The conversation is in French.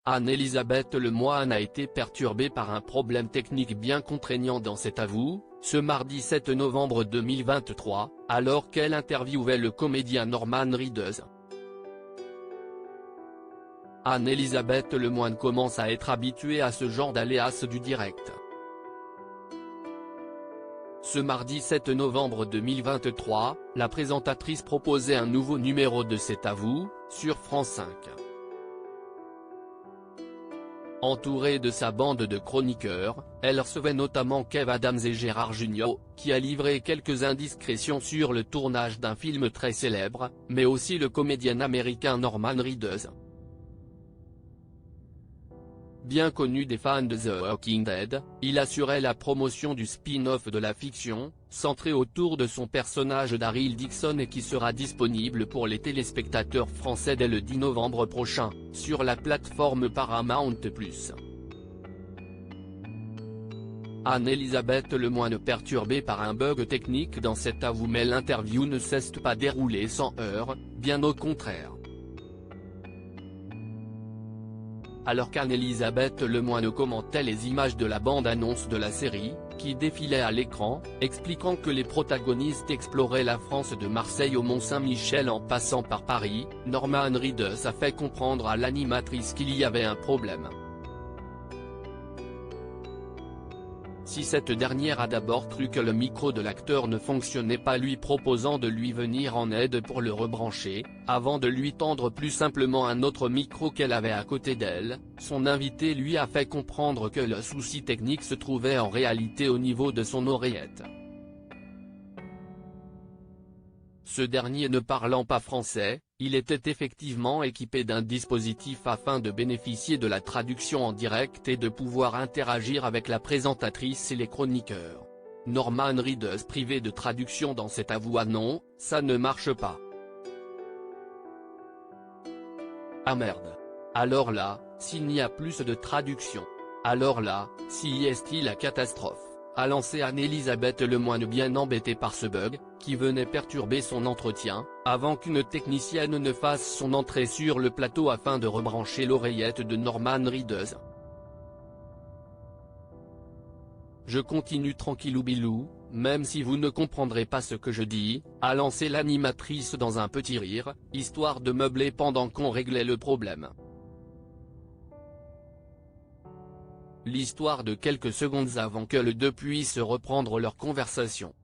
Anne-Elisabeth Lemoine a été perturbée par un problème technique bien contraignant dans cet avou, ce mardi 7 novembre 2023, alors qu'elle interviewait le comédien Norman Reedus. Anne-Elisabeth Lemoine commence à être habituée à ce genre d'aléas du direct. Ce mardi 7 novembre 2023, la présentatrice proposait un nouveau numéro de cet avou, sur France 5. Entourée de sa bande de chroniqueurs, elle recevait notamment Kev Adams et Gérard Jugnot, qui a livré quelques indiscrétions sur le tournage d'un film très célèbre, mais aussi le comédien américain Norman Reedus. Bien connu des fans de The Walking Dead, il assurait la promotion du spin-off de la fiction, centré autour de son personnage Daryl Dixon et qui sera disponible pour les téléspectateurs français dès le 10 novembre prochain, sur la plateforme Paramount+. Anne-Elisabeth Lemoine perturbée par un bug technique dans cet avou, mais l'interview ne s'est pas déroulée sans heurts, bien au contraire. Alors qu'Anne-Elisabeth Lemoine commentait les images de la bande-annonce de la série, qui défilait à l'écran, expliquant que les protagonistes exploraient la France de Marseille au Mont-Saint-Michel en passant par Paris, Norman Reedus a fait comprendre à l'animatrice qu'il y avait un problème. Si cette dernière a d'abord cru que le micro de l'acteur ne fonctionnait pas, lui proposant de lui venir en aide pour le rebrancher, avant de lui tendre plus simplement un autre micro qu'elle avait à côté d'elle, son invité lui a fait comprendre que le souci technique se trouvait en réalité au niveau de son oreillette. Ce dernier ne parlant pas français, il était effectivement équipé d'un dispositif afin de bénéficier de la traduction en direct et de pouvoir interagir avec la présentatrice et les chroniqueurs. Norman Reedus privé de traduction dans cet avou: ah non, ça ne marche pas. Ah merde. Alors là, s'il n'y a plus de traduction. Alors là, si est-il la catastrophe, a lancé Anne-Elisabeth Lemoine, bien embêtée par ce bug, qui venait perturber son entretien, avant qu'une technicienne ne fasse son entrée sur le plateau afin de rebrancher l'oreillette de Norman Reedus. Je continue tranquillou bilou, même si vous ne comprendrez pas ce que je dis, a lancé l'animatrice dans un petit rire, histoire de meubler pendant qu'on réglait le problème. L'histoire de quelques secondes avant que les deux puissent reprendre leur conversation.